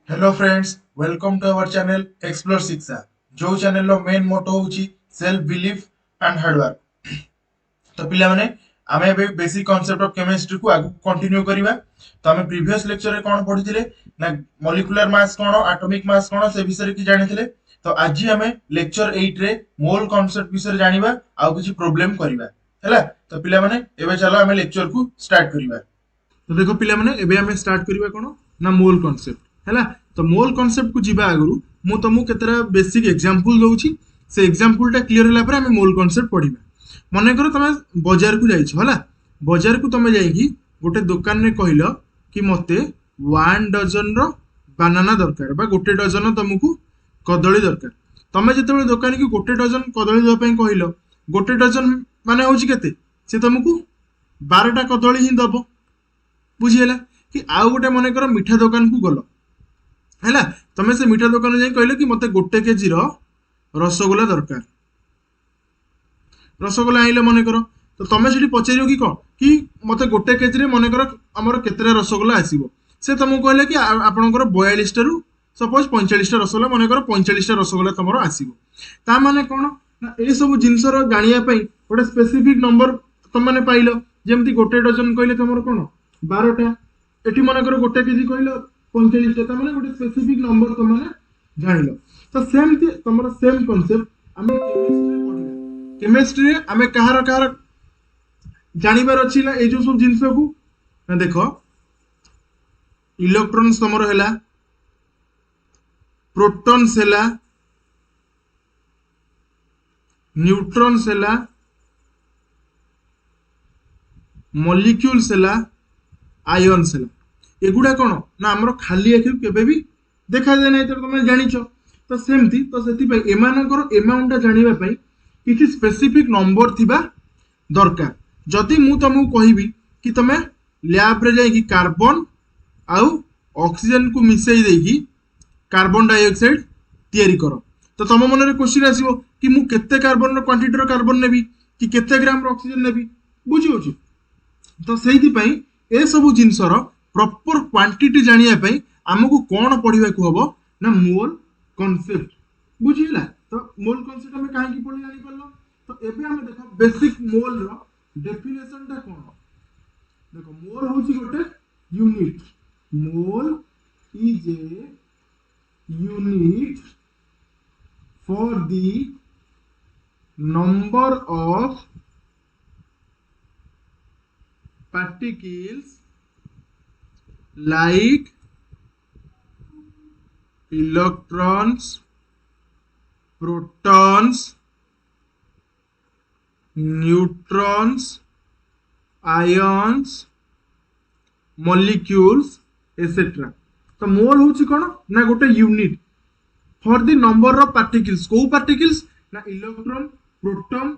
Hello friends, welcome to our channel explore Shiksha. जो channel रो main motto होची self belief and hard work. तो पिला माने आमे एबे बेसिक कांसेप्ट ऑफ केमिस्ट्री को आगु कंटिन्यू करिवा। तो आमे प्रीवियस लेक्चर रे कोन पढिथिले ना मॉलिक्यूलर मास कोन, एटॉमिक मास कोन से विषय की जानिथिले। तो आज आमे लेक्चर 8 रे मोल कांसेप्ट विषय जानिबा आ कुछ प्रॉब्लम करिवा। हैला तो पिला माने एबे चलो आमे लेक्चर को स्टार्ट करिवा। तो देखो पिला माने एबे हमें स्टार्ट करिवा कोन ना मोल कांसेप्ट हैला। तो मोल कांसेप्ट को जिबा आगु मु तुमको केतरा बेसिक एग्जांपल दोउची। से एग्जांपल टा क्लियर होला पर हमें मोल कांसेप्ट पढिबा। मने करो तमे बाजार को जाइछो हैला। बाजार को तमे जाइकी गोटे दुकान रे कहिलो कि मते 1 डजन रो बनाना दरकार बा गोटे डजन तुमको कदली दरकार। तमे जेतेबेले दुकान की गोटे डजन कदली देबा पई कहिलो, गोटे डजन माने होची केते, से तुमको 12टा कदली ही दबो। बुझीगला कि आउ गोटे मन कर मिठा दुकान को गल है। तुम से मिठा दुकान जाए कहले कि मत गोटे केजी रसगोला दरकार। रसगोला आइले मन कर तो तुम से पचार कि कौन कि मत गोटे केजी मन कर आमर केतटा रसगोला आसो। से तुमको कहले कि आपंकर 42 रु सपोज 45टा रसगोला मन कर 45टा रसगोला तुम आसो। माने कौन ना ये सब जिनस जानापी गोटे स्पेसिफिक नंबर तुमने पाइल। जमती गोटे डजन कहले तुम कौन 12टा, एटी मन कर गोटे केजी कहल 45टा, मैंने गोटे स्पेसिफिक नंबर तुमने जान। तो सेमती तुम सेम कनसेप्ट आम केमिस्ट्री आम कहार कहार जानवर अच्छी ना ये जो सब जिनस को ना देख इलेक्ट्रॉन्स तुम है, प्रोटॉन्स है, न्यूट्रॉन्स है, मॉलिक्यूल्स है, आयन्स है। एगुड़ा कौन ना आमर खाली आखि केबे भी देखा जाए ना, तुम जानिछ। तो सेमती तो से एमानकर एमाउंट जानिबा पई किछि स्पेसिफिक नंबर थिबा दरकार। जदि मु तुमको कहबी कि तुम लैब रे जाई कि कार्बन आउ ऑक्सीजन को मिसई देकी कार्बन डाइऑक्साइड तैयारी करो, तो तुम मन रे क्वेश्चन आसीबो कि मु केते कार्बन रो क्वांटिटी रो कार्बन नेबी कि केते ग्राम रो ऑक्सीजन नेबी। बुझी होची। तो से ए सब जिनसर प्रॉपर क्वांटिटी जानिया पई हमको कौन पढ़िबा को हबो ना मोल कांसेप्ट। बुझिला। तो मोल कांसेप्ट हमें काहे की पढ़ि जानि परलो। तो एबे हमें देखो बेसिक मोल रो डेफिनेशन टा कोन। देखो मोल होची गोटे unit. Mole is a unit for the number of particles like electrons, protons, neutrons, ions, molecules etc. तो मोल होची कोन ना गोटे unit for the number of particles. को पार्टिकल्स ना इलेक्ट्रॉन, प्रोटॉन,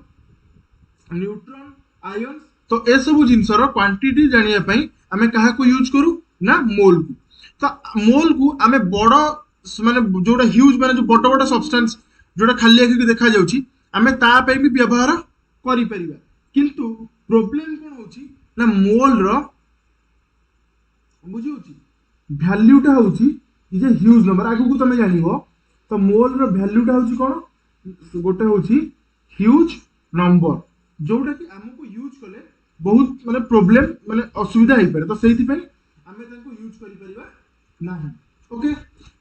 न्यूट्रॉन, आयन्स। तो ए सब जिनसर क्वांटिटी जानिया पई आमे कहा को यूज करू ना मोल को। तो मोल को आमे बड़ माने जोटा ह्यूज माने जो बड़ बड़ सब्सटेंस जोटा खाली आखि देखा जाउची आमे ता पे भी व्यवहार करि परिबा। किंतु प्रॉब्लम कोन होची ना मोल रो बुझी होची वैल्यू टा होची जे ह्यूज नंबर आगु को तमे जानिबो। तो मोल रो वैल्यू टा होची कोन गोटे होची ह्यूज नंबर जोटा कि हमको यूज कले बहुत माने प्रॉब्लम माने असुविधा हो पारे। तो सेति पे हमें ताको यूज करि परिबा नाही। ओके।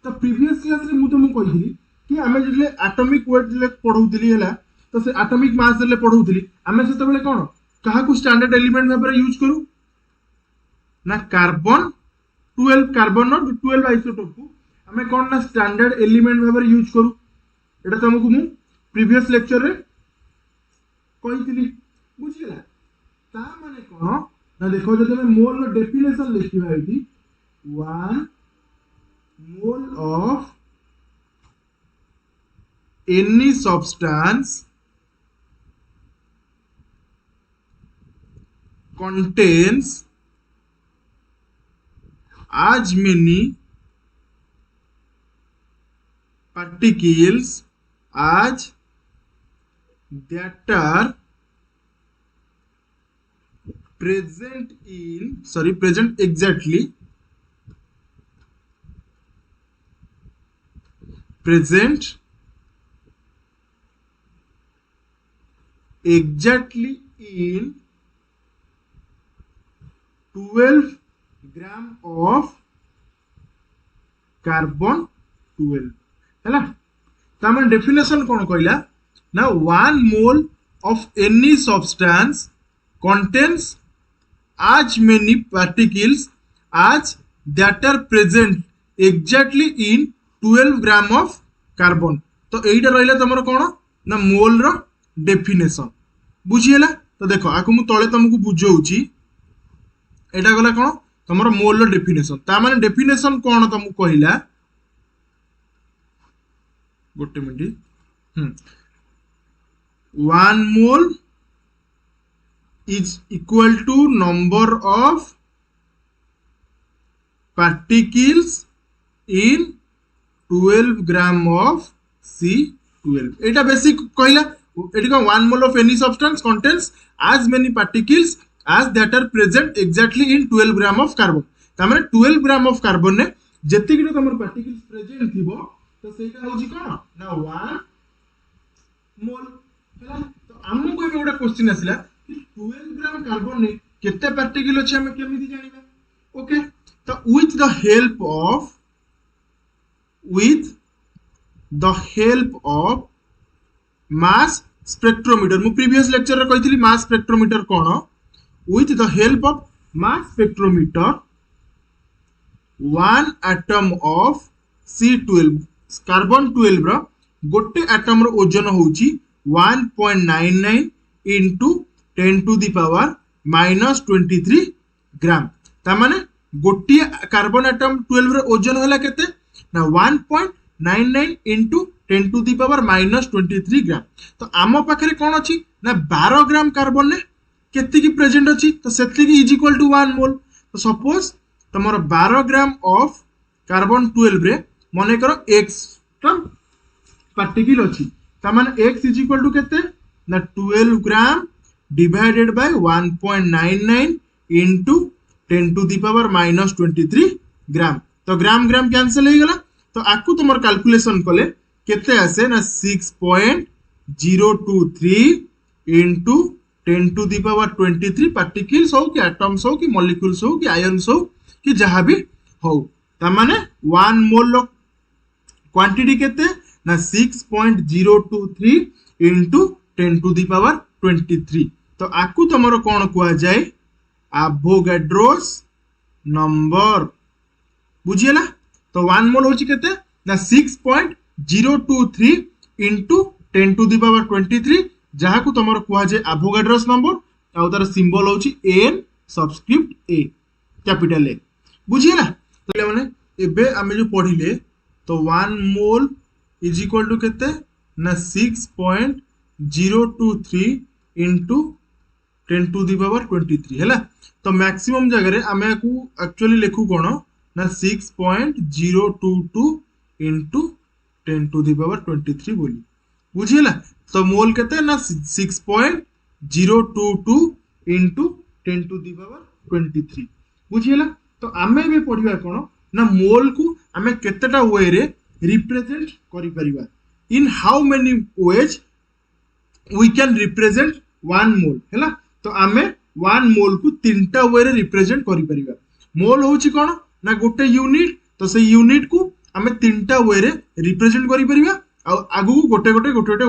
तो प्रीवियस क्लास रे मु तुमको कहिली कि हमें जले एटॉमिक वेट जले पढौतली हैला। तो से एटॉमिक मास जले पढौतली हमें सेते बेले कोन कहा को स्टैंडर्ड एलिमेंट भाबरे यूज करू ना कार्बन 12 कार्बन नो 12 आइसोटोप को हमें कोन ना स्टैंडर्ड एलिमेंट भाबरे यूज करू। एटा तुमको मु प्रीवियस लेक्चर रे कहितली। बुझिला। ता माने कोन ना देखो जब मैं मोल रो डेफिनेशन लिखिबा एठी 1 mole of any substance contains as many particles as that are present exactly present exactly in 12 gram of carbon 12 है तामान डेफिनेशन कौन कहला ना 1 mole of any substance contains as many particles as that are present exactly in 12 gram of carbon तो एटा रहिला तमरो कोन ना मोल रो definition बुझियला तो देखो आकु मु तळे तुमको बुझौची एटा गला कोन तमरो मोल रो डेफिनेशन ता माने डेफिनेशन कोन तुमको कहिला गोटे minute 1 mole is equal to number of particles in 12 gram of C12 Etah basic कहला एटी को 1 mole of any substance contains as many particles as that are present exactly in 12 gram of carbon तामाने 12 gram of carbon ने जति कि तमर particles present थिबो तो सेटा होजी कोन ना 1 mole हला तो हमको एबे गोटा क्वेश्चन आसिला 12 ग्राम कार्बन ने केते पार्टिकल अछि हम केमिति जानिबा ओके तो with the help of mass spectrometer मु प्रीवियस लेक्चर रे कहितली मास स्पेक्ट्रोमीटर कोन with the help of mass spectrometer one atom of C12 carbon 12 रो गोटे एटम रो ओजन होउची 1.99 into 10 to the power minus 23 ग्राम ता माने गोटे कार्बन एटम 12 रो ओजन होला केते ना 1.99 into 10 to the power minus 23 ग्राम तो आम पाखरे कोन अछि ना 12 ग्राम कार्बन ने केते की प्रेजेंट अछि तो सेति की इज इक्वल टू 1 मोल तो सपोज तमरो 12 ग्राम ऑफ कार्बन 12 रे मने करो x पार्टिकल अछि ता माने x इज इक्वल टू केते ना 12 ग्राम divided bye 1.99 into 10 to the power minus 23 ग्राम तो ग्राम ग्राम कैंसिल हो गला तो आकु तुमर कैलकुलेशन कले केते आसे ना 6.023 into 10 to the power 23 particles हो कि एटम्स हो कि मॉलिक्यूल्स हो कि आयन्स हो कि जहां भी हो ता माने 1 मोल क्वांटिटी केते ना 6.023 into 10 to the power 23 तो आकु तमरो कोन कुआ जाय एवोगाड्रोस नंबर बुझियला तो 1 मोल होची केते ना 6.023 into 10 to the power 23 जहा को तमरो कुआ जाय एवोगाड्रोस नंबर आ तार सिंबल होची n subscript a capital A बुझियला तो माने एबे हमें जो पढिले तो 1 मोल इज इक्वल टू केते ना 6.023 into 10 to the power 23 हैला तो मैक्सिमम जगह रे हमें को एक्चुअली लिखु कोन ना 6.022 into 10 to the power 23 बोली बुझियला तो मोल केते ना 6.022 into 10 to the power 23 बुझियला तो हमें भी पढिबा कोन ना मोल को हमें केतेटा वे रे रिप्रेजेंट करि परिबा in how many ways we can represent 1 mole हैला तो आमे 1 मोल को तीनटा वे रे रिप्रेजेंट करि परिबा मोल होची कोन ना गोटे यूनिट तो से यूनिट को आमे तीनटा वे रे रिप्रेजेंट करि परिबा आ आगु गोटे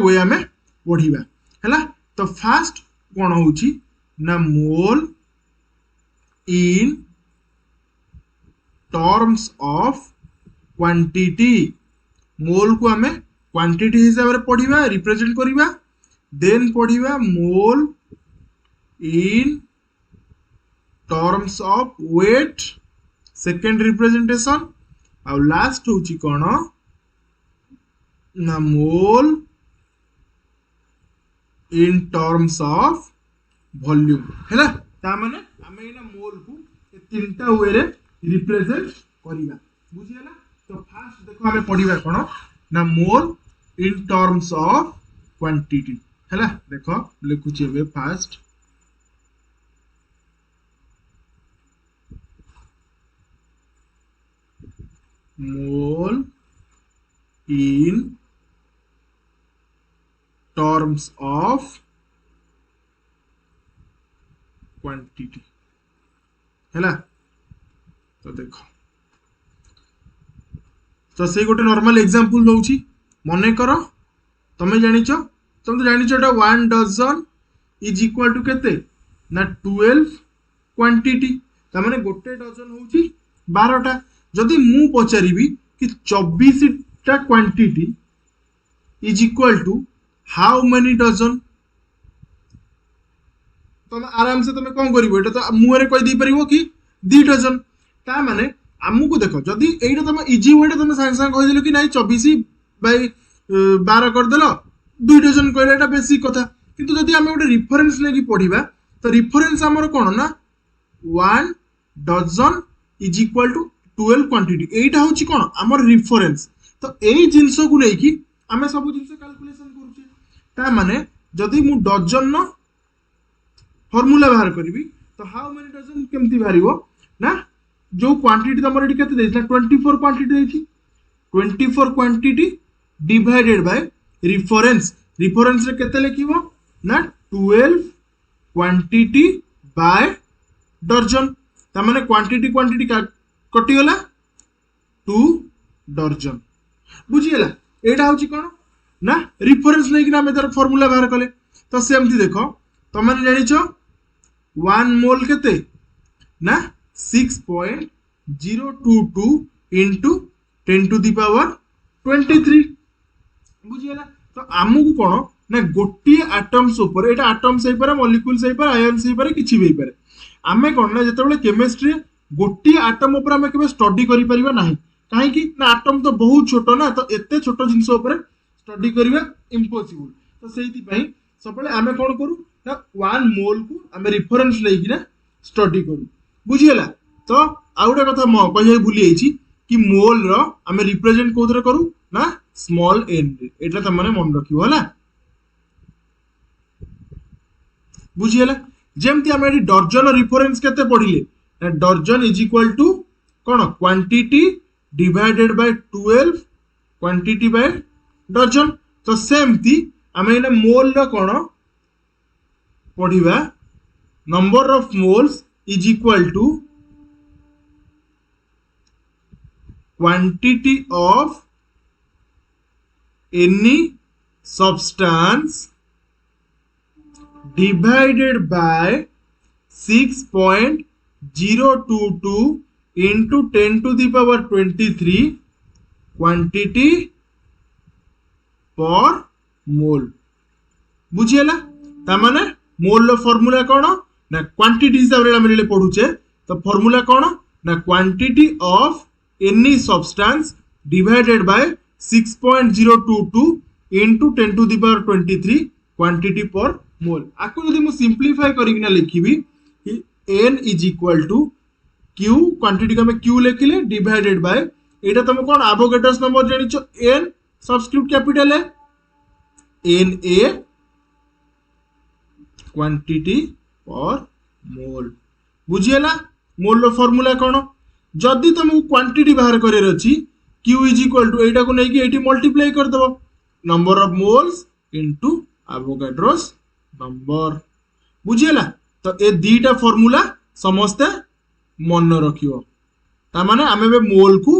वे आमे पढिबा हैला तो फर्स्ट कोन होची ना mole in terms of quantity mole को हमें क्वांटिटी हिसाब रे पढिबा रिप्रेजेंट करिबा देन पढिबा mole in terms of weight second representation आ लास्ट होची कोन ना mole in terms of volume हैला ता माने हमें इना मोल को तीनटा वे रे रिप्रेजेंट करिबा बुझियला तो फर्स्ट देखो हमें पढिबा कोन ना mole in terms of quantity हैला देखो लिखु छेबे first mole in terms of quantity है। तो देख तो से गोटे नॉर्मल एग्जांपल दउची मने करो तमे जानिचो तुम तो जानिचो एटा 1 डजन इज इक्वल टू केते ना 12 क्वांटिटी ता माने गोटे डजन होउची 12 टा जदी मु पचारिबी कि 24 टा quantity is equal to how many dozen तुम आराम से तुम कौन करिवो एटा तो मुहरे कहि दी परिवो कि 2 डजन ता माने आमको देखो जदि एटा तुम इजी वेटा तुम सांग सांग कहि दिलो कि नाही 24 बाय 12 कर देलो 2 डजन कहले एटा बेसिक कथा किंतु जदि हम गोटे रिफरेन्स लेके पढ़िबा तो रिफरेन्स हमर कोन ना 1 dozen is equal to 12 quantity एटा होची कोन हमर रिफरेन्स तो एई जिंस को लेकी हमें सब जिंस कैलकुलेशन करूचे ता माने जदि मु डजन न फार्मूला बाहर करबी तो हाउ मेनी डजन केमती बाहरिबो ना जो क्वांटिटी तमर एटी केते देइछला 24 क्वांटिटी देइछि 24 quantity divided by reference reference रे केते लिखिबो ना 12 क्वांटिटी बाय डजन ता माने क्वांटिटी क्वांटिटी कटि गला 2 डजन बुझी गेला एटा होची कोन ना रिफरेन्स लेकिन हम एतर फार्मूला बाहर कले तो सेमती देखो तमने जानिछो 1 मोल केते ना 6.022 into 10 to the power 23 बुझिएला तो आमको कोन ना गोटी एटम्स ऊपर एटा एटम्स सही पारे मॉलिक्यूल्स सही पारे आयन सही पारे किछि भी पारे आमे कोन ना जेतेबेले केमिस्ट्री गोटी एटम ऊपर आमे केबे स्टडी करि परिबा नाही काहे कि ना एटम तो बहुत छोटो ना तो एते छोटो जिंस ऊपर स्टडी करिबा इम्पॉसिबल तो सेहिति पई सबले आमे कोन करू ना 1 मोल को आमे रेफरेंस लेकि ना स्टडी करू बुझिएला तो आउटा कथा म कहि भूली आइछि कि मोल रो आमे रिप्रेजेंट कोथरे करू ना स्मॉल n एटा त माने मन रखियो हला बुझिएला जेमति आमे डजन रेफरेंस केते पढिले ना डजन इज इक्वल टू कोन quantity divided by 12 quantity by dozen तो सेमति आमे एना मोल रो कोन पढिबा number of moles is equal to quantity of any substance divided by 6.022 into 10 to the power 23 quantity per mole बुझिएला ता माने मोल रो फार्मूला कोन ना क्वांटिटी हिसाब रे हम पढुचे तो फार्मूला कोन ना quantity of any substance divided by 6.022 into 10 to the power 23 quantity पर मोल आको यदि मु सिंपलीफाई करिकना लिखिबी कि n is equal to q quantity को हम q लिखिले डिवाइडेड बाय एटा तुम कोन एवोगाड्रोस नंबर जानिचो n सब्स्क्रिप्ट कैपिटल है n a क्वांटिटी और मोल बुझिएला मोल रो फार्मूला कोन जदी तुमको क्वांटिटी बाहर करे रछि q इज इक्वल टू एटा को नै कि एटी मल्टीप्लाई कर दबो number of moles into Avogadro's number बुझिएला तो ए दीटा फार्मूला समस्त मन रखियो ता माने आमे बे मोल को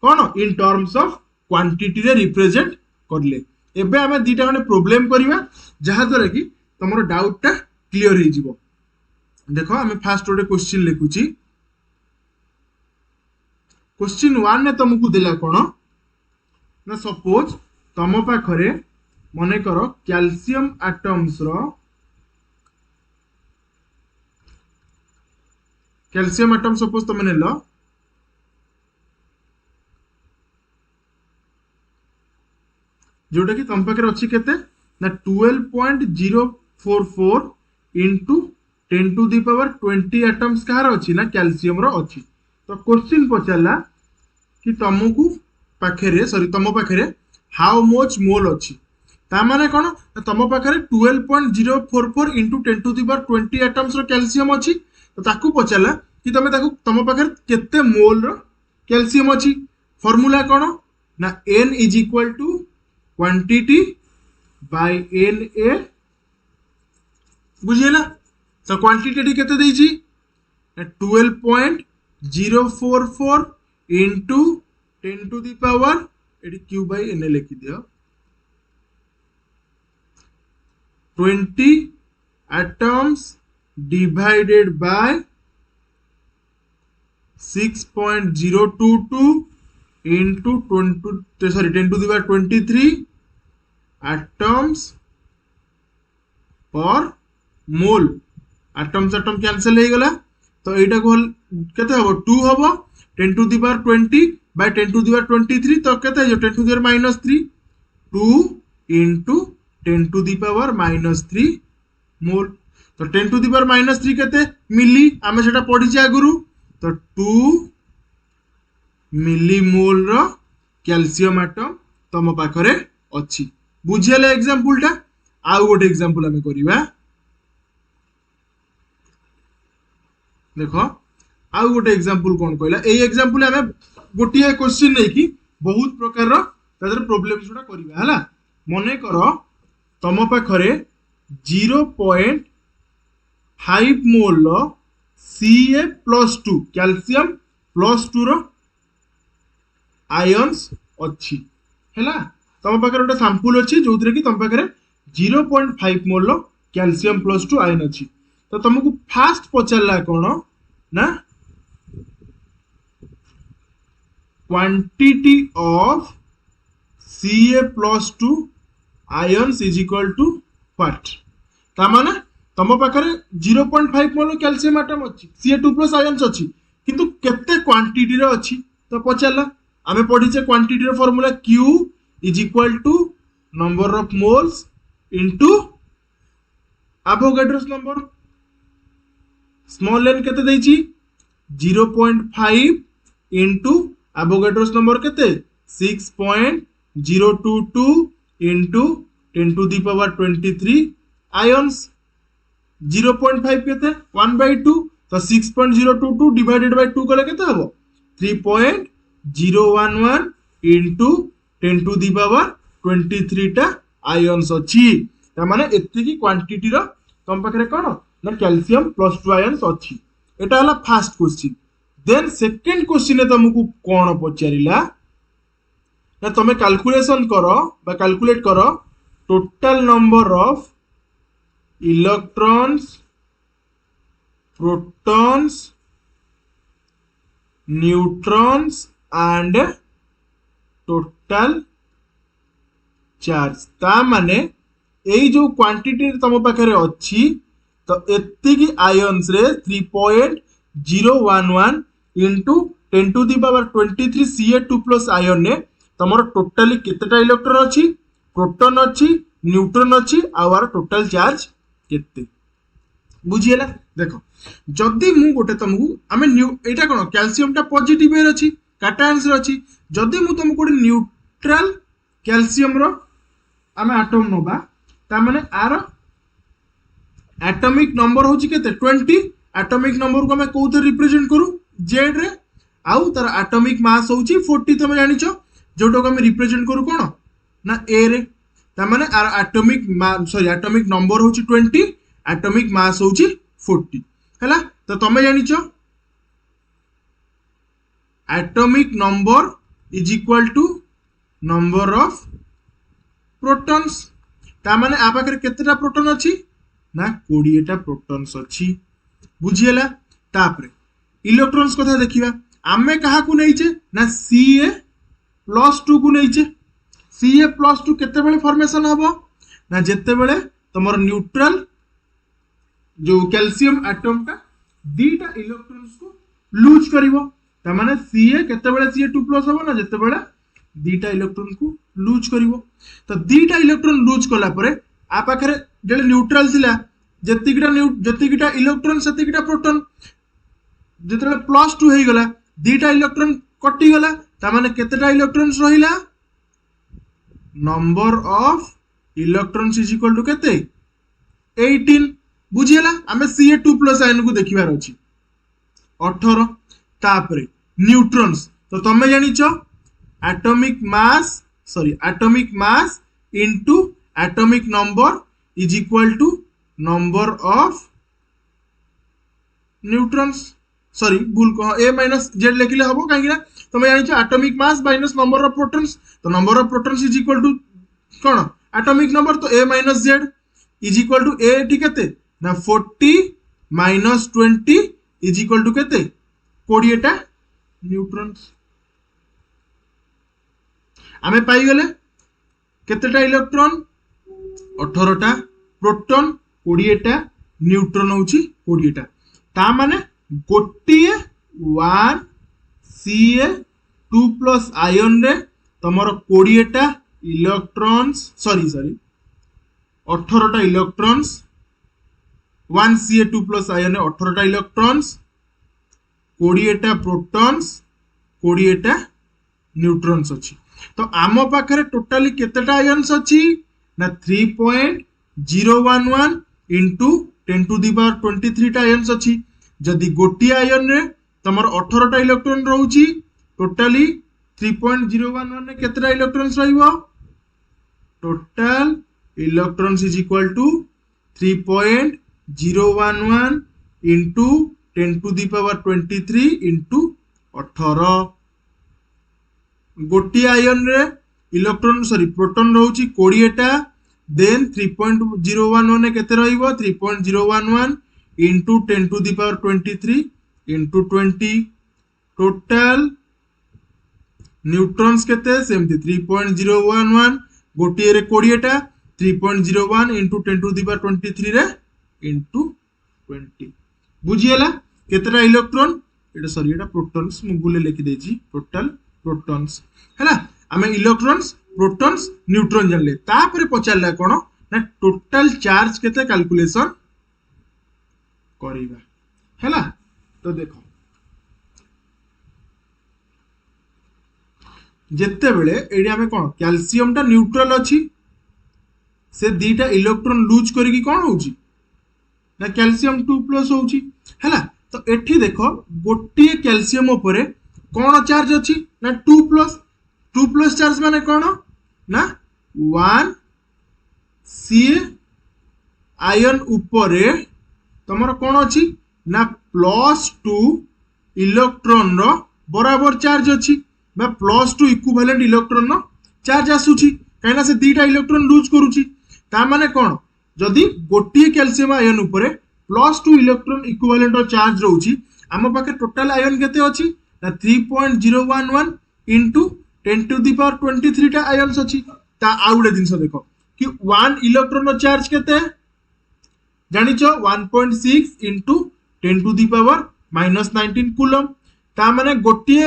कोन इन टर्म्स ऑफ क्वांटिटी रे रिप्रेजेंट करले एबे आमे दीटा माने प्रॉब्लम करिवा जहा द्वारा कि तमरो डाउट ता क्लियर हो जिवो देखो हमें फास्ट गोटे क्वेश्चन लिखुची क्वेश्चन 1 ने तुमको देला कोन ना सपोज तम पाखरे मने करो कैल्शियम एटम्स रो कैल्शियम एटम सपोज तुम नेलो जोटा कि तुम पाखरे अछि केते ना 12.044 into 10 to the power 20 atoms कहार अछि ना कैल्शियम रो अछि तो क्वेश्चन पचाला कि तुमको पाखरे सॉरी तुम पाखरे हाउ मच मोल अछि ता माने कोन तुम पाखरे 12.044 into 10 to the power 20 atoms रो कैल्शियम अछि तो ताकू पचाला कि तुम पाखरे केते मोल रो कैल्शियम अछि फार्मूला कोन ना n is equal to quantity by N A बुझिएला। तो क्वांटिटी केते देइची 12.044 into 10 to the power एटी q by n लिखि दियो 20 atoms divided by 6.022 into 10 to the power 23 atoms per mole। Atoms atom cancel हो गला तो एटा को केते हबो 2 हबो 10 to the power 20 by 10 to the power 23 तो केते हो 10 to the power -3 2 into 10 to the power -3 mole. तो 10 टू द पावर -3 केते मिली आमे सेटा पढी जे आगुरु तो 2 मिली मोल रो कैल्शियम एटम तम पाखरे अछि। बुझियले एग्जांपलटा आउ गोटे एग्जांपल आमे करिवा देखो आउ गोटे एग्जांपल कोन कहला ए एग्जांपल हमें गोटिया क्वेश्चन नै कि बहुत प्रकार रो तादर प्रॉब्लम जोडा करबा हला। मने करो तम पाखरे 0.5 मोल रो Ca+2 कैल्शियम +2 रो आयंस अछि हला। तम पाखरे गोटे सैंपल अछि जोतरे कि तम पाखरे 0.5 मोल रो कैल्शियम +2 आयन अछि। तो तुमको फास्ट पचारला कौन ना quantity of Ca+2 ions is equal to what ता माने तम पाखरे 0.5 मोल कैल्शियम एटम अछि Ca2+ आयंस अछि किंतु केते क्वांटिटी रे अछि तो पचारला आमे पढिचे क्वांटिटी रो formula Q is equal to number of moles into Avogadro's number. Small n केते देइची 0.5 into एवोगाड्रोस नंबर केते 6.022 into 10 to the power 23 ions 0.5 केते 1/2 तो 6.022 डिवाइडेड बाय 2 कले केते हबो 3.011 into 10 to the power 23 टा आयंस अछि। त माने एति की क्वांटिटी रो तम पाखरे कोन ना कैल्शियम +2 आयंस अछि। एटा हला first question. Then second question ने तुमको कोन पचारिला ना तमे कैलकुलेशन करो बा कैलकुलेट करो total number of electrons protons neutrons and total charge. ता माने एई जो क्वांटिटी तम पाखरे अछि तो एति की आयंस रे 3.011 into 10 to the power 23 Ca2+ ion ने तमरो टोटली केतेटा इलेक्ट्रॉन अछि प्रोटॉन अछि न्यूट्रॉन अछि आवर टोटल चार्ज केते बुझियला। देखो जदी मु गोटे तुमको आमे एटा कोन कैल्शियम टा पॉजिटिव रे अछि कैटायंस रे अछि जदी मु तुमको न्यूट्रल कैल्शियम रो आमे एटम नोबा ता माने आर एटॉमिक नंबर होची केते 20 एटॉमिक नंबर को हमें कोथे रिप्रेजेंट करू z रे आउ तार एटॉमिक मास होची 40 तुम जानिचो जोटो को हमें रिप्रेजेंट करू कोन ना a रे ता माने आर एटॉमिक एटॉमिक नंबर होची 20 एटॉमिक मास होची 40 हला। तो तुम जानिचो atomic number is equal to number of protons ता माने आ पाखरे केतेटा प्रोटॉन अछि ना 20 टा प्रोटॉन्स अछि बुझियला। तापरे इलेक्ट्रॉन्स कथा देखिबा आमे कहा को नैचे ना Ca+2 को नैचे Ca+2 केते बेले फॉर्मेशन हबो ना जेते बेले तमर न्यूट्रल जो कैल्शियम एटम का दीटा इलेक्ट्रॉन्स को लूज करिवो ता माने Ca केते बेले Ca2+ हबो ना जेते बेले दीटा इलेक्ट्रॉन को लूज करिवो। तो दीटा इलेक्ट्रॉन लूज कला परे आ पाखरे जेले न्यूट्रल थिला जतिकिटा इलेक्ट्रॉन सतिकिटा प्रोटॉन जेतले +2 हे गला दीटा इलेक्ट्रॉन कटि गला ता माने केतेटा इलेक्ट्रॉन्स रहिला number of electrons is equal to केते 18 बुझियला। हमें Ca2+ आयन को देखिबार अछि 18 तापरे न्यूट्रॉन्स तो तमे जानिचो atomic mass into atomic number is equal to number of neutrons. Sorry भूल कह a माइनस z लिखले हबो काहे कि तुम जानि atomic mass minus number of protons, तो number of protons is equal to कोन एटॉमिक नंबर, तो a minus z is equal to a ठीक केते ना 40 माइनस 20 इज इक्वल टू केते 20 टा न्यूट्रॉन्स। आमे पाई गले केतेटा इलेक्ट्रॉन 18 टा, प्रोटॉन 20 टा, न्यूट्रॉन होची 20 टा। ता माने गोटिए 1 Ca2+ आयन रे तमरो 20 टा इलेक्ट्रॉन्स सॉरी 18 टा इलेक्ट्रॉन्स, 1 Ca2+ आयन रे 18 टा इलेक्ट्रॉन्स, 20 टा प्रोटॉन्स, 20 टा न्यूट्रॉन्स अछि। तो आम पाखरे टोटाली केतेटा आयन्स अछि ना 3.011 into 10 to the power 23 टा आयन्स अछि। जदि गोटी आयन रे तमर 18 टा इलेक्ट्रॉन रहउची, टोटाली 3.011 रे केतेटा इलेक्ट्रॉन्स रहइबो, total electrons is equal to 3.011 into 10 to the power 23 into 18। गोटी आयन रे इलेक्ट्रॉन सॉरी प्रोटॉन रहउची 20 टा, देन 3.011 ने केते रहइबो 3.011 into 10 to the power 23 into 20। Total neutrons केते सेमती 3.011 गोटी रे 20 टा, 3.01 into 10 to the power 23 रे into 20। बुझियला केतेटा इलेक्ट्रॉन एटा सॉरी एटा प्रोटॉन्स मु भूले लिखि देछि, टोटल प्रोटॉन्स हैला। आमे इलेक्ट्रॉन्स प्रोटॉन्स न्यूट्रॉन जानले, तापर पचारला कोन ना टोटल चार्ज केते कैलकुलेशन करिबा हैला। तो देखो जेते बेले एडी आमे कोन कैल्शियम टा न्यूट्रल अछि, से दीटा इलेक्ट्रॉन लूज करी कि कोन होउची ना कैल्शियम 2+ होउची हैला। तो एठी देखो गोटी कैल्शियम ऊपर कोन चार्ज अछि ना 2+ चार्ज माने कोन ना 1 Ca आयन ऊपर तमर कोन अछि ना +2 इलेक्ट्रॉन रो बराबर चार्ज अछि बा +2 इक्विवेलेंट इलेक्ट्रॉन रो चार्ज आसुची, काइना से दीटा इलेक्ट्रॉन लूज करूची। ता माने कोन जदि गोटी कैल्शियम आयन ऊपर +2 इलेक्ट्रॉन इक्विवेलेंट रो चार्ज रहउची, आम पाखे टोटल आयन केते अछि ना 3.011 into 10 to the power 23 टा आयन्स अछि। ता आउडे जिंस देखो कि 1 इलेक्ट्रॉन रो चार्ज केते जानिचो 1.6 into 10 to the power -19 coulomb. ता माने गोटी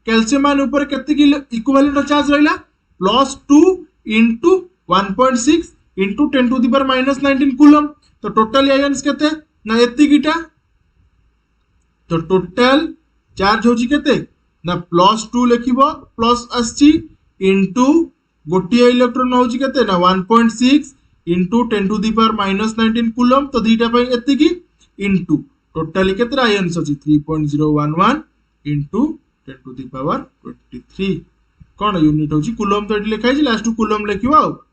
कैल्शियम आयन ऊपर केते कि इक्विवेलेंट रो चार्ज रहिला +2 into 1.6 into 10 to the power -19 coulomb. तो टोटल आयन्स केते ना एति गिटा, तो टोटल चार्ज होची केते ना +2 लिखिबो प्लस आछि इनटू गोटी इलेक्ट्रॉन होची केते ना 1.6 into 10 to the power -19 coulomb. तो दीटा पय एति की इनटू टोटली केते आयन्स अछि 3.011 into 10 to the power 23 cone unit होची कूलम। तो एटी लिखाइ लास्ट टू कूलम लिखिबो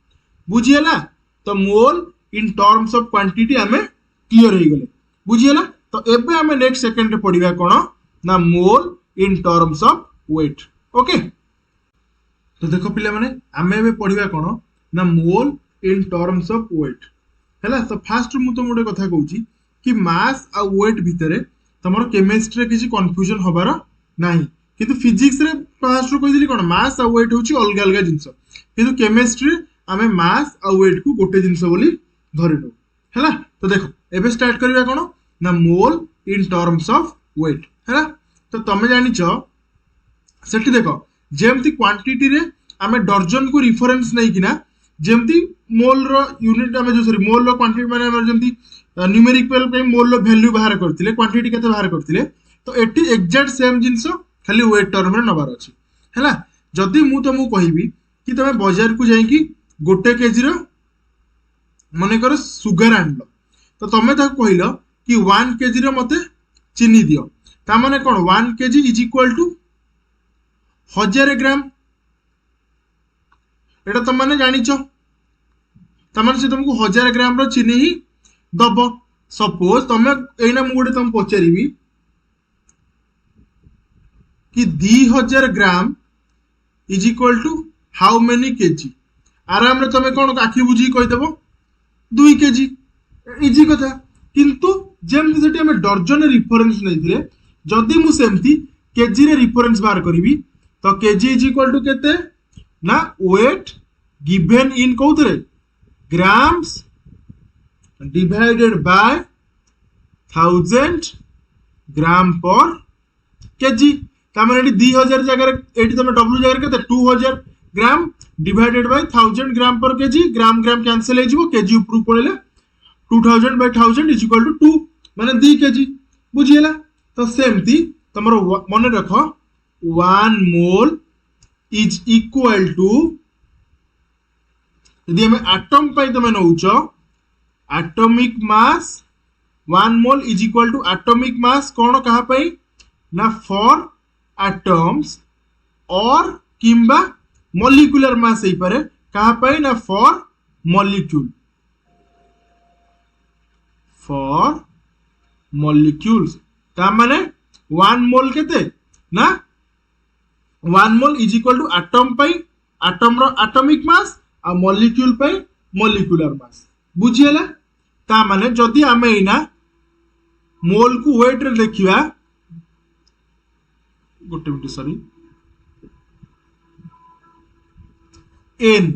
बुझियला। तो mole in terms of quantity हमें क्लियर हो गले बुझियला। तो एबे हमें नेक्स्ट सेकंड रे पढिबा कोन ना mole in terms of weight. Okay तो देखो पिला माने हमें एबे पढिबा कोन ना mole in terms of weight हैला। तो फास्ट मु तो मोडे कथा कहूची कि मास आ वेट भितरे तमरो केमिस्ट्री रे किछि कंफ्यूजन होबार नाही, किंतु फिजिक्स रे फास्ट रो कहिदली कोन मास आ वेट होची अलग अलग जिंस, किंतु केमिस्ट्री हमें मास आ वेट को गोटे जिंस बोली धरि लो हैला। तो देखो एबे स्टार्ट करबा कोन ना mole in terms of weight हैला। तो तमे जानि छ सेठी देखो जेमती क्वांटिटी रे हमें डर्जन को रेफरेंस नै किना जेमती मोल रो यूनिट हमें जो सॉरी मोल रो क्वांटिटी माने हमर जेमती न्यूमेरिकल पे मोल रो वैल्यू बाहर करथिले क्वांटिटी केते बाहर करथिले। तो एठी एग्जैक्ट सेम जिंस खाली वेट टर्म रे नबार अछि हैला। जदी मु तुमको कहिबी कि तमे बाजार को जाई कि गोटे केजी रो मने कर सुगर आनलो, तो तमे ता कहिलो कि 1 केजी रो मते चीनी दियो, ता माने कोन 1 केजी इज इक्वल टू 1000 ग्राम एटा तुम मैंने जानिच तमाने से तुमको 1000 ग्राम रो चीनी ही दब। सपोज तुम एना मु गोटे तुम पचारि कि 2000 gram is equal to how many KG. आराम रे तुम कौन आखि बुझी कहीदेव 2 केजी इजी कथा। किंतु जेमती सेठी हमें डर्जन रिफरेन्स नहीं जदि मु सेमती केजी रे रिफरेन्स बाहर करी तो केजी इज इक्वल टू केते ना वेट गिवन इन कौतरे grams divided by 1000 gram per kg. तामने 2000 जगह एटी तुम डब्ल्यू जगह केते 2000 ग्राम divided by 1000 gram per KG. Gram gram cancel हो जिवो केजी ऊपर पळेले 2000 बाय 1000 इज इक्वल टू 2 माने 2 केजी बुझियला। तो सेमती तमरो मन रख 1 मोल इज इक्वल टू यदि हमें एटम पाई तमे नउछ atomic mass 1 mole is equal to atomic mass कोन कहा पाई ना फॉर एटम्स और किंबा मॉलिक्यूलर मास ही पारे कहा पाई ना फॉर मॉलिक्यूल फॉर मॉलिक्यूल्स। ता माने 1 मोल केते ना 1 mole is equal to atom पाई एटम रो एटॉमिक मास आ मॉलिक्यूल पाई मॉलिक्यूलर मास बुझियला। ता माने जदि आमे इना मोल को वेट रे देखिबा गोटे मिनट सॉरी n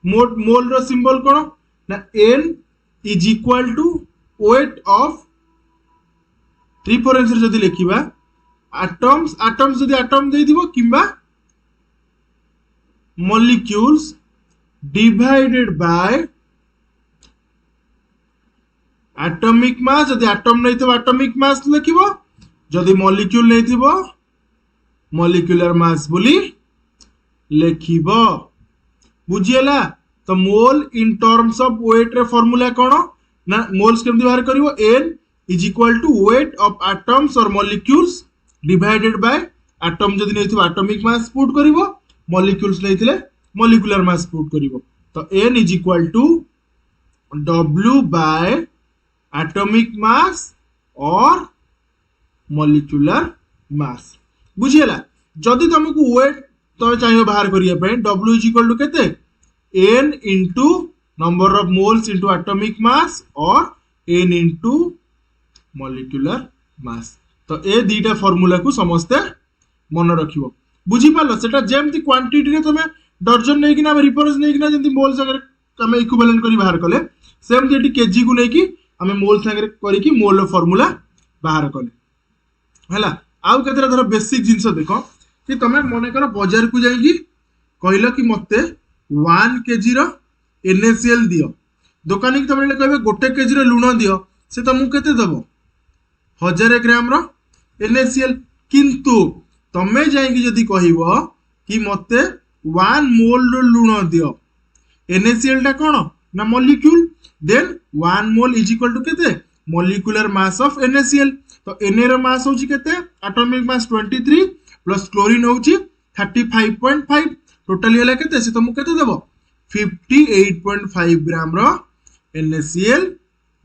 मोल रो सिंबल कोन ना n is equal to weight of reference जदि लिखिबा एटम्स एटम्स जदि एटम दे दिबो किंबा molecules divided by atomic mass. जदि एटम नहीं थो एटॉमिक मास लिखिबो जदि मॉलिक्यूल नहीं थिबो मॉलिक्यूलर मास बोली लिखिबो बुझियला। तो mole in terms of weight रे फार्मूला कोन ना मोल्स केमति बाहर करिवो n is equal to weight of atoms और मॉलिक्यूल्स डिवाइडेड बाय एटम जदि नहीं थिबो एटॉमिक मास पुट करिवो मॉलिक्यूल्स नहीं थिले मॉलिक्यूलर मास पुट करिवो। तो n is equal to w by atomic mass और मॉलिक्यूलर मास बुझियला। जदि तुमको वेट तो चाहिए बाहर करिया पे w इज इक्वल टू केते n into number of moles into atomic mass और n इनटू मॉलिक्यूलर मास। तो ए दीटा फार्मूला को समस्ते मन रखिबो बुझी पालो। सेटा जेमति क्वांटिटी रे तमे डर्जन नै कि ना रिफरेंस नै कि ना जेमति मोल संगे तमे इक्विवेलेंट करी बाहर कले सेम जेटी केजी को नै कि हमें मोल संगे करी कि मोल फार्मूला बाहर कले हला। आउ केतरा धर बेसिक जिंस देखो कि तमे मने कर बाजार को जाई कि कहलो कि मते 1 केजी रो NaCl दियो दुकानी की तमे कहबे गोटे केजी रो लूण दियो से तुमको केते दबो 1000 ग्राम रो NaCl। किंतु तमे जाई कि जदी कहिवो कि मते 1 मोल रो लूण दियो NaCl टा कोन ना molecule then 1 mole is equal to केते मॉलिक्यूलर मास ऑफ NaCl। तो Na रो मास होची केते एटॉमिक मास 23 प्लस क्लोरीन होची 35.5 टोटली हला केते से तुमको केते देबो 58.5 ग्राम रो NaCl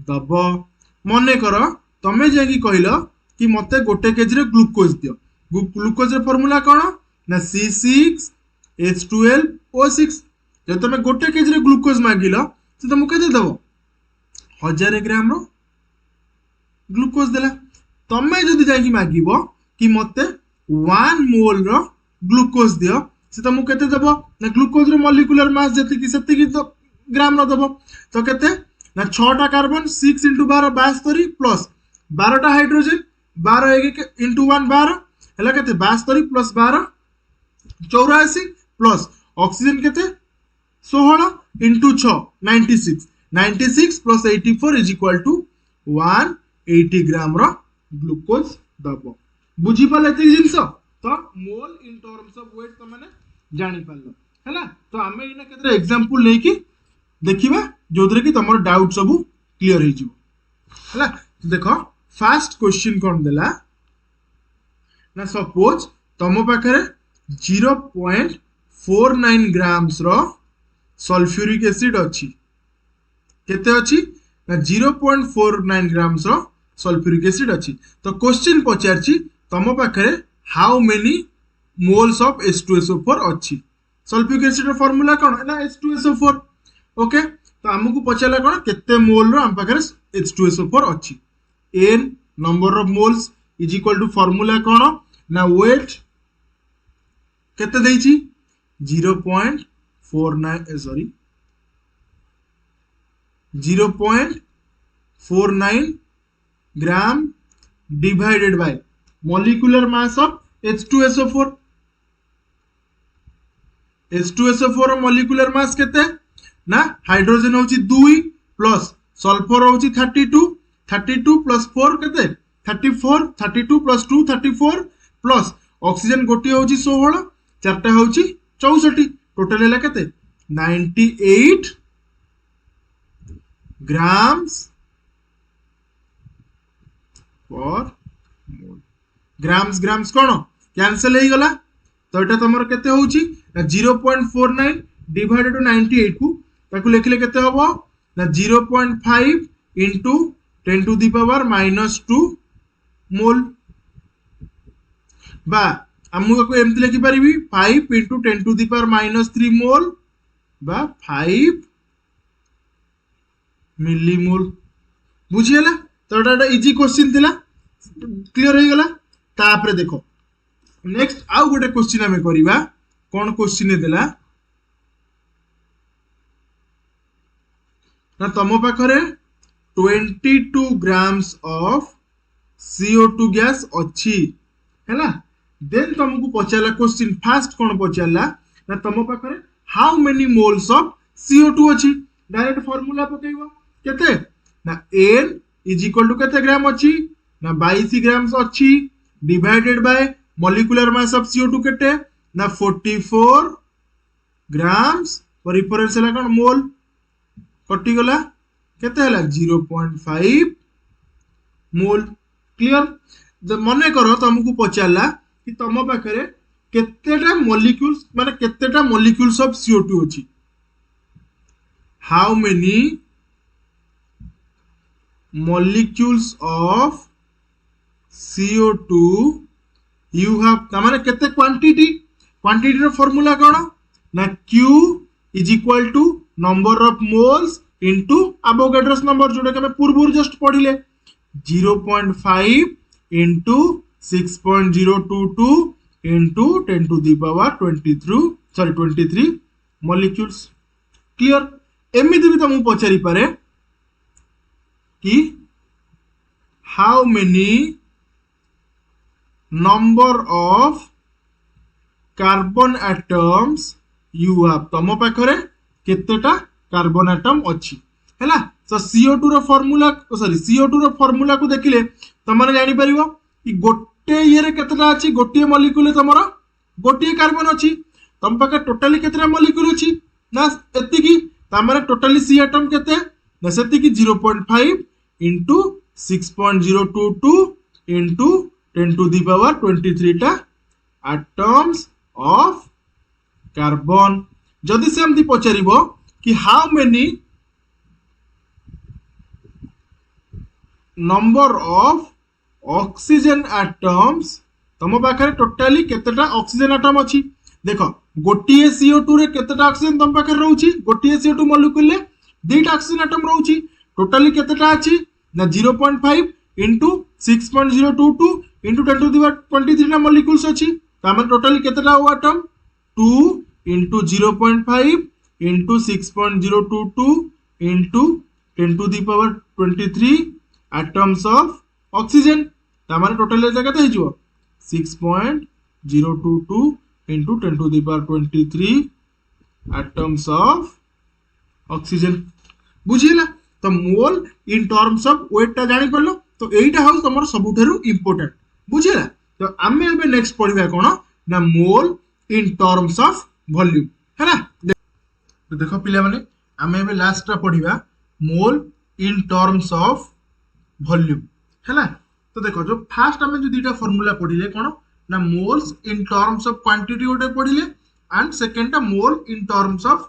दबो। मने करो तमे जाई कहलो कि मते गोटे केजी रे ग्लूकोज दियो ग्लूकोज रे फार्मूला कोन ना C6H12O6। जब तमे गोटे केजी रे ग्लूकोज मागिलो से तुमको केते देबो 1000 ग्राम रो ग्लूकोज देला। तमे जदी जाई मागिबो कि मते 1 मोल रो ग्लूकोज दियो से तुमको केते देबो ना ग्लूकोज रो मॉलिक्यूलर मास जति कि सेति कि तो ग्राम रो देबो। तो केते ना 6 टा कार्बन 6 * 12 72 प्लस 12 टा हाइड्रोजन 12 1 * 1 12 हला केते 72 प्लस 12 84 प्लस ऑक्सीजन केते 16 * 6 96 96 plus 84 is equal to 180 gram रो ग्लूकोज दबो बुझी पाले एति जिंस। तो mole in terms of weight तो माने जानि पालो हैला। तो आमे इना केतरा एग्जांपल नै कि देखिबा जोदरे कि तमरो डाउट सब क्लियर हो जिवो हैला। देखो फर्स्ट क्वेश्चन कोन देला ना सपोज तमो पाखरे 0.49 ग्राम्स रो सल्फ्यूरिक एसिड अच्छी केते अच्छी ना 0.49 ग्राम्स रो सल्फ्यूरिक एसिड अच्छी। तो क्वेश्चन पचारची तम पाखरे how many moles of H2SO4 अच्छी। सल्फ्यूरिक एसिड रो फार्मूला कोन ना H2SO4 ओके। तो हमकु पचारला कोन केते मोल रो हम पाखरे H2SO4 अच्छी। n number of moles is equal to formula कोन ना वेट केते देइची 0.49 sorry 0.49 gram divided by molecular mass of H2SO4। H2SO4 molecular mass केते ना हाइड्रोजन होची 2 प्लस सल्फर होची 32 प्लस 4 केते 34 32 प्लस 2 34 प्लस ऑक्सीजन गोटी होची 16 चारटा होची 64 टोटल हैला केते 98 ग्राम्स पर मोल। ग्राम्स ग्राम्स कोन कैंसिल हो गला। तो एटा तमर केते होची 0.49 डिवाइडेड 98 को ताकू लिखले केते होबो ना 0.5 into 10 to the power -2 मोल बा हमको एमती लिखि परिबी 5 into 10 to the power -3 मोल बा 5 मिलीमोल बुझियला। तो एटा इजी क्वेश्चन थिला क्लियर हो गला। तापरे देखो नेक्स्ट आउ गोटे क्वेश्चन हमें करिबा कोन क्वेश्चन देला ना तम पाखरे 22 ग्राम्स ऑफ CO2 गैस अच्छी हैला। देन तुमको पचारला क्वेश्चन फास्ट कोन पचारला ना तम पाखरे how many moles of CO2 अच्छी। डायरेक्ट फार्मूला पकेइबो केते ना n इज इक्वल टू केते ग्राम अच्छी ना 22 ग्राम्स अच्छी divided by molecular mass of CO2 केते ना 44 ग्राम्स और रिफरेंस हला कोन मोल कटि गला केते हला 0.5 मोल क्लियर। जब मने करो तुमको पचारला कि तम पाखरे केतेटा मॉलिक्यूल्स माने केतेटा मॉलिक्यूल्स ऑफ CO2 अछि। How many molecules of CO2 you have तमाने केते क्वांटिटी रो फार्मूला कोन ना Q is equal to number of moles into Avogadro's number जोटा के मैं पूर्व just पढ़िले 0.5 into 6.022 into 10 to the power 23 molecules clear. एमिति भी तुम पचारि पारे कि how many number of carbon atoms you have तम पाखरे केतेटा कार्बन एटम अच्छी हैला। तो CO2 रो फार्मूला सॉरी CO2 रो फार्मूला को देखिले तमने जानि परिबो कि गोटे ये रे केतेटा अछि गोटे मॉलिक्यूल तमरो गोटे कार्बन अछि तम पाखे टोटली केतेटा मॉलिक्यूल अछि ना एतिकी तमरे टोटली C एटम केते ना सेतिकी 0.5 into 6.022 into 10 to the power 23 टा atoms of carbon। जदि से हमती पचारिबो कि how many number of oxygen atoms तम पाखरे टोटली केतेटा ऑक्सीजन एटम अछि। देखो गोटिए CO2 रे केतेटा ऑक्सीजन तम पाखरे रहउची गोटिए CO2 मॉलिक्यूल ले दुईटा ऑक्सीजन एटम रहउची टोटली केतेटा अछि ना 0.5 into 6.022 into 10 to the power 23 ना मॉलिक्यूल्स अछि। Tame totally केतेटा O atom 2 into 0.5 into 6.022 into 10 to the power 23 atoms of oxygen Tame total जगह हे जिवो 6.022 into 10 to the power 23 atoms of oxygen बुझिला। तो mole in terms of wait ता जानि परलो। तो एटा how तमर सबुठारु important बुझिला। तो आमे एबे नेक्स्ट पढिबा कोन ना mole in terms of volume हैला। तो देखो पिला माने आमे एबे लास्ट रा पढिबा mole in terms of volume हैला। तो देखो जो फास्ट आमे जो दुटा फार्मूला पढिले कोन ना moles in terms of quantity ओटे पढिले एंड सेकंड टा मोल इन टर्म्स ऑफ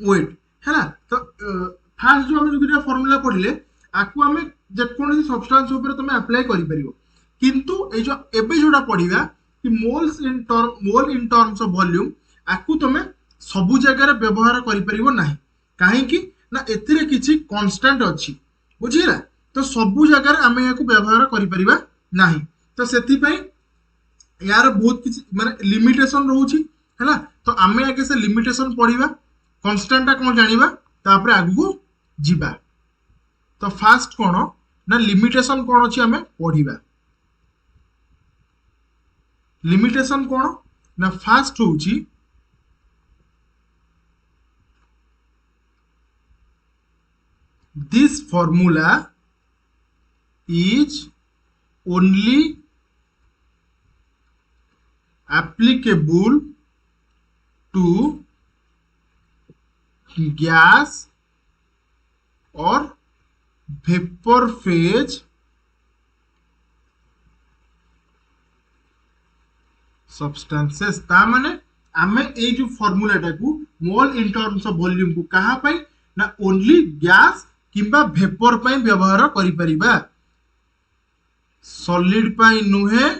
वेट है तो फास्ट जो आम दुटा फर्मूला पढ़ले आपको आम जेकोसी सब्सटेंस ऊपर तुम अप्लाई कर किंतु ए जो एबे जोड़ा पढ़िबा कि मोल इन टर्म्स ऑफ वॉल्यूम आपको तुम सबु जगह व्यवहार कर नाही काहेकि ना एथिरे किछि कांस्टेंट अछि बुझिला तो सबु जगह आम या व्यवहार कर नाही तो सेति यार बहुत किसी माने लिमिटेशन रोची है तो आम आगे से लिमिटेशन पढ़ा कन्स्टाटा कौन जाना तापर आगू जीवा तो फास्ट कौन ना लिमिटेशन कौन अच्छी आम पढ़ा लिमिटेशन कौन ना फास्ट होची this formula is only applicable to gas or vapor phase substances ता माने आमे ए जो फॉर्मूला टाकू मोल इन टर्म्स ऑफ वॉल्यूम को कहा पाई ना ओनली गैस किंबा वेपर पाई व्यवहार करि परिबा सॉलिड पाई नुहे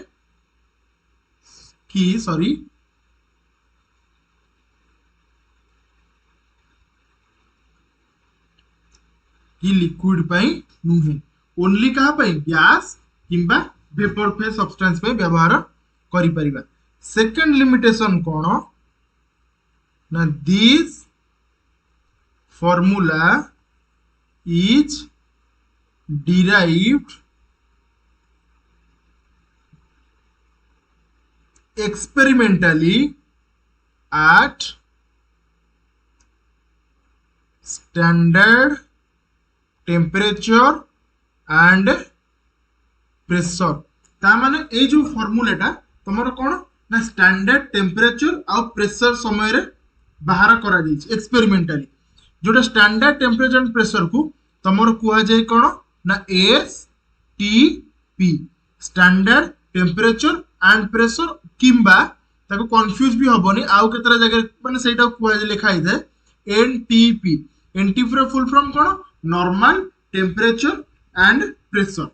कि सॉरी कि लिक्विड पाई नुहे ओनली कहा पाई गैस किंबा वेपर फेज सब्सटेंस पाई व्यवहार करि परिबा सेकंड लिमिटेशन कोन ना this formula is derived experimentally at standard temperature and pressure ता माने ए जो फॉर्मूलाटा तमरो कोन ना स्टैंडर्ड टेम्परेचर और प्रेशर समय रे बाहर करा जाई एक्सपेरिमेंटली जोटा स्टैंडर्ड टेम्परेचर एंड प्रेशर को तमरो कुआ जाय कोन ना S T P standard temperature and pressure किंबा ताको कंफ्यूज भी होबनी आउ केतरा जगह माने सेटा कुआ लिखा है एनटीपी एनटीपी रो फुल फॉर्म कोन नॉर्मल टेम्परेचर एंड प्रेशर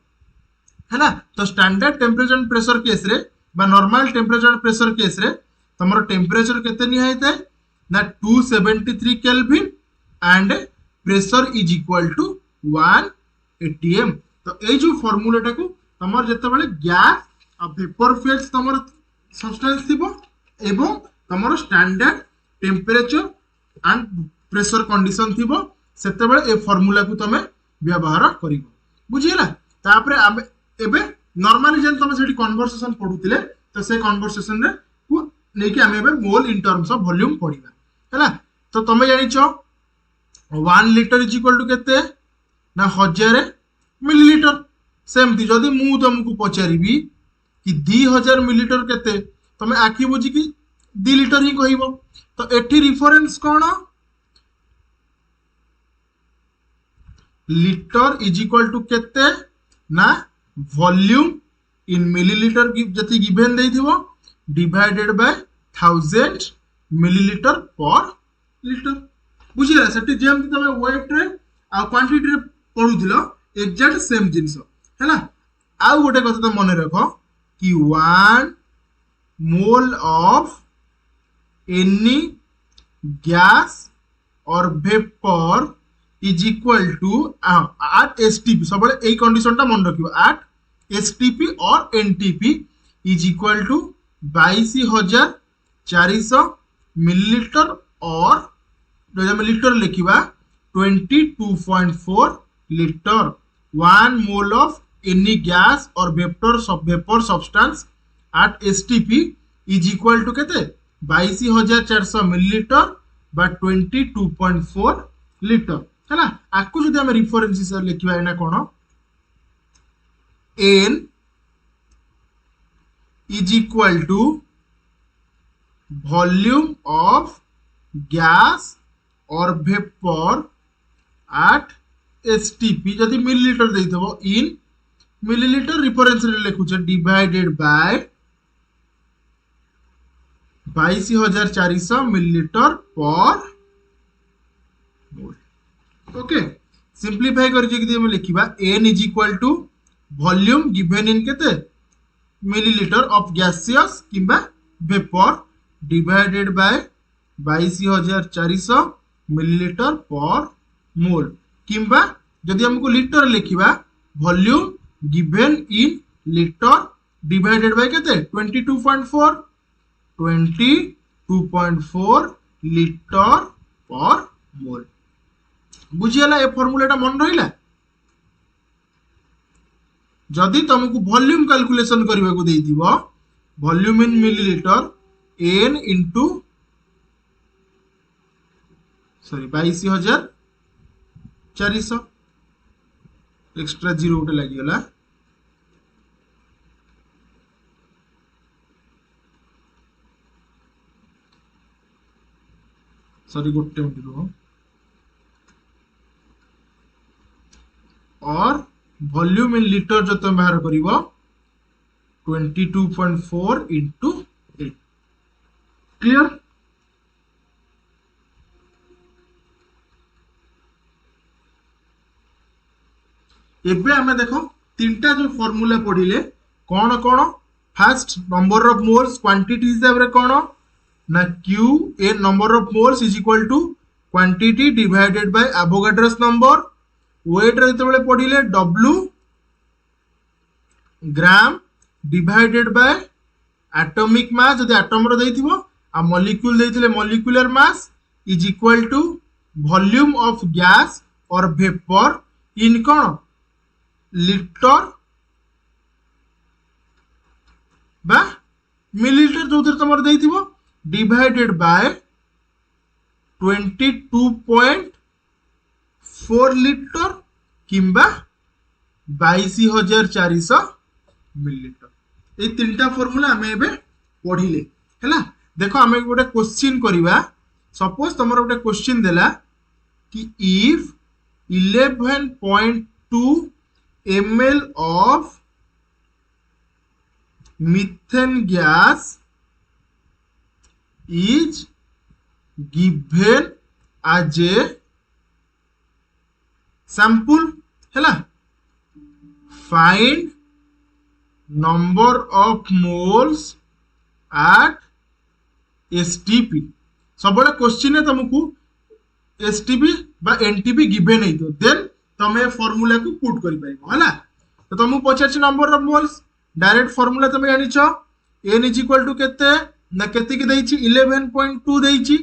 है ना तो standard temperature and pressure case रे बा normal temperature and pressure case रे तमरो टेम्परेचर केते निया हेते ना 273 kelvin and pressure is equal to 1 atm तो ए जो फार्मूलाटा को तमर जते बेले गैस आ वेपर फेज तमर सब्सटेंस थिबो एवं तमर standard temperature and pressure condition थिबो सेते बेले ए फार्मूला को तमे व्यवहार करिवो बुझिला तापरे आबे एबे नॉर्मली जेन तमे सेठी कन्वर्सेशन पढुतिले तो से कन्वर्सेशन रे को नेकी आमे एबे मोल इन टर्म्स ऑफ वॉल्यूम पढिबा हैला तो तमे जानिचो 1 लीटर इज इक्वल टू केते ना 1000 मिलीलीटर सेमती जदि मु तुमको पचारिबी कि 2000 मिलीलीटर केते तमे आखि बुझी कि 2 लीटर ही कहइबो तो एठी रेफरेंस कोन लीटर इज इक्वल टू केते ना वॉल्यूम इन मिलीलीटर जति गिवन देथिबो divided by 1000 millilitre per litre बुझिला सेठी जेम तमे वेट रे आ क्वांटिटी रे पढुथिलो एग्जैक्ट सेम जिंस हैला आउ गोटे कथा तो मन रख कि 1 मोल ऑफ एनी गैस और vapour is equal to at STP सब ए कंडीशन टा मन रखिबो एट एसटीपी और NTP is equal to 22400 millilitre और जो हम लीटर लिखिबा 22.4 litre 1 mole of any gas और vapour substance at STP is equal to केते 22400 मिलीलीटर बा 22.4 लीटर हैला आकु जदि हम रेफरेंस से लिखिबा एना कोन n is equal to volume of gas और वेपर एट एसटीपी जदि मिलीलीटर देइथबो इन मिलीलीटर रेफरेंस रे लिखुछ divided by 22400 millilitre per mole. Okay simplify करके यदि हम लिखिबा n is equal to volume given in केते मिलीलीटर ऑफ गैसियस किंबा vapour divided by 22400 millilitre per mole किंबा जदि हमको लीटर लिखिबा volume given in litre divided by केते 22.4 लीटर पर मोल। बुझियला ए फॉर्मूलाटा मन रहिला। जदि तुमको वॉल्यूम कैलकुलेशन करबा को देइदिबो volume in millilitre n into 22400 extra zero गोटे लगिगला सॉरी गोटे मिनट रुह और वॉल्यूम इन लीटर जो तुम बाहर कर 22.4 इंटू 8 क्लियर। एबे हमें देखो तीनटा जो फॉर्मूला पढ़िले कौन कौन first number of moles quantity हिसाब रे कौन ना Q ए number of moles is equal to quantity divided by Avogadro's number. Weight रे जेतेबेले पढ़िले W gram divided by atomic mass जदि एटम रो देइथिबो आ मॉलिक्यूल देइथिले molecular mass is equal to volume of gas और वेपर इन कौन लीटर बा मिलीलीटर जो तुम देइथिबो डिवाइडेड बाय 22.4 लीटर किंबा 22400 मिलीलीटर। ये तीनटा फॉर्मूला हमें एबे पढ़िले हैला। देखो हमें गोटे क्वेश्चन करिबा सपोज तुमरो गोटे क्वेश्चन देला कि if 11.2 ml of methane gas is given as a sample हैला find number of moles at STP। सब क्वेश्चन है तुमको STP बा NTP गिवन है तो देन तमे फॉर्मूला को पुट करि पाइबो हैला। तो तुमको पचार number of moles direct formula तुम जानिछ n इज इक्वल टू केते ना केते की देइछि 11.2 देइछि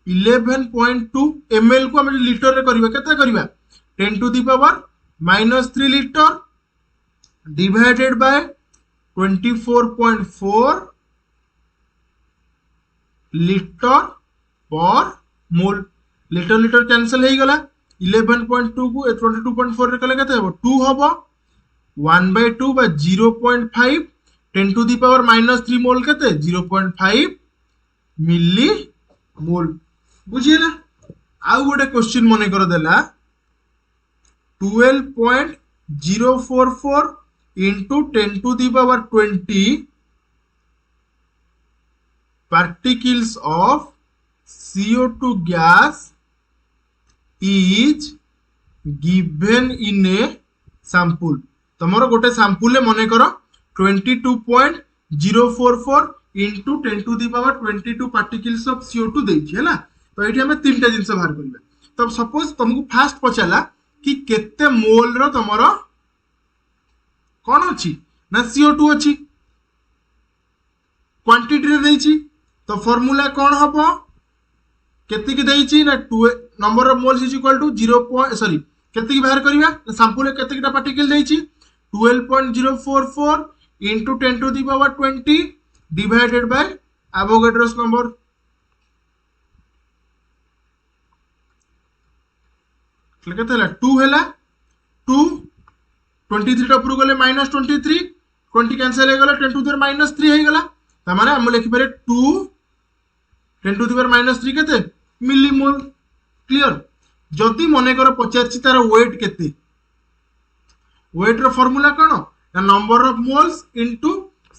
11.2 ml को हम लीटर रे करबा केते करबा 10 to the power -3 litre divided by 24.4 litre per mole. Litre litre cancel हो गला 11.2 को 22.4 रे कले केते हो 2 होबो 1/2 बा 0.5 10 टू द पावर -3 मोल केते 0.5 मिली मोल। बुझिएला। आउ गोटे क्वेश्चन मने कर देला 12.044 into 10 to the power 20 particles of CO2 gas is given in a sample। तमरो गोटे सैंपल मने कर 22.044 into 10 to the power 22 particles of CO2 देछि हैला। तो एठी हमें तीनटा जिंस बाहर करबा। तो सपोज तुमको फास्ट पचाला कि केते मोल रो तमरो कौन अच्छी ना CO2 अच्छी क्वांटिटी रे देछि। तो फॉर्मूला कौन हबो केते की देछि ना 2 number of moles is equal to 0 sorry केते की बाहर करिवा सैंपल केते किटा पार्टिकल देछि 12.044 into 10 to the power 20 divided by Avogadro's number। केते हला 2 हला 2 23 टा पुरु गले -23 20 कैंसिल हो गला 10 टू द पावर -3 हो गला। त माने हम लिखि पारे 2 10 टू द पावर -3 केते मिलीमोल। क्लियर। जदि मने कर पचारछि तार वेट केते वेट रो फार्मूला कोन ना number of moles into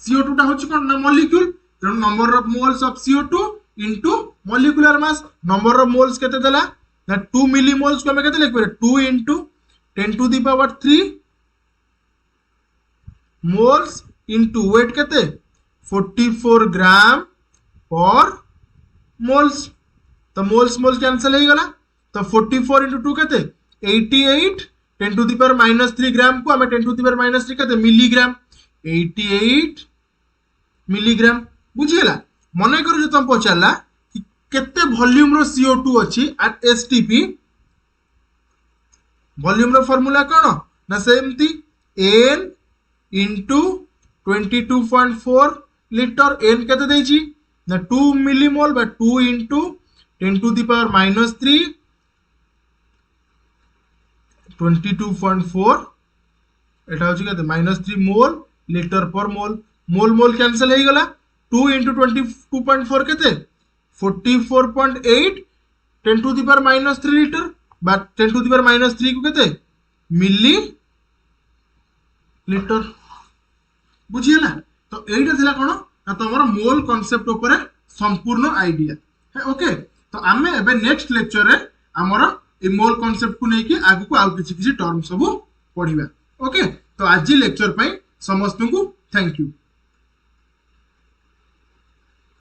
CO2 टा होछि कोन ना मॉलिक्यूल। तो number of moles of CO2 into molecular mass number of moles केते देला ना 2 मिलीमोल्स को हमें कहते लिख पारे 2 into 10 to the power 3 moles into weight कहते 44 ग्राम पर मोल्स। तो मोल्स मोल्स कैंसिल हो गला तो 44 into 2 कहते 88 10 to the power -3 ग्राम को हमें 10 to the power -3 कहते मिलीग्राम 88 मिलीग्राम बुझीला। मन कर जो तुम पचारला कि केते वॉल्यूम रो CO2 अछि एट STP वॉल्यूम रो फार्मूला कोन ना सेमती n into 22.4 लीटर n केते देछि ना 2 मिलीमोल बा 2 into 10 to the power -3 22.4 एटा होछि केते -3 मोल लीटर पर मोल मोल मोल कैंसिल हो गला 2 into 22.4 केते 44.8 10 to the power -3 लीटर बा 10 to the power -3 को केते मिली लीटर बुझियला। तो एइटा थिला कोन ना तमरो मोल कांसेप्ट ऊपर संपूर्ण आईडिया है। ओके तो आमे एबे नेक्स्ट लेक्चर रे हमरो ए मोल कांसेप्ट को नेकी आगु को आउ किछि किछि टर्म सब पढिबा। ओके तो आज लेक्चर पई समस्त को थैंक यू।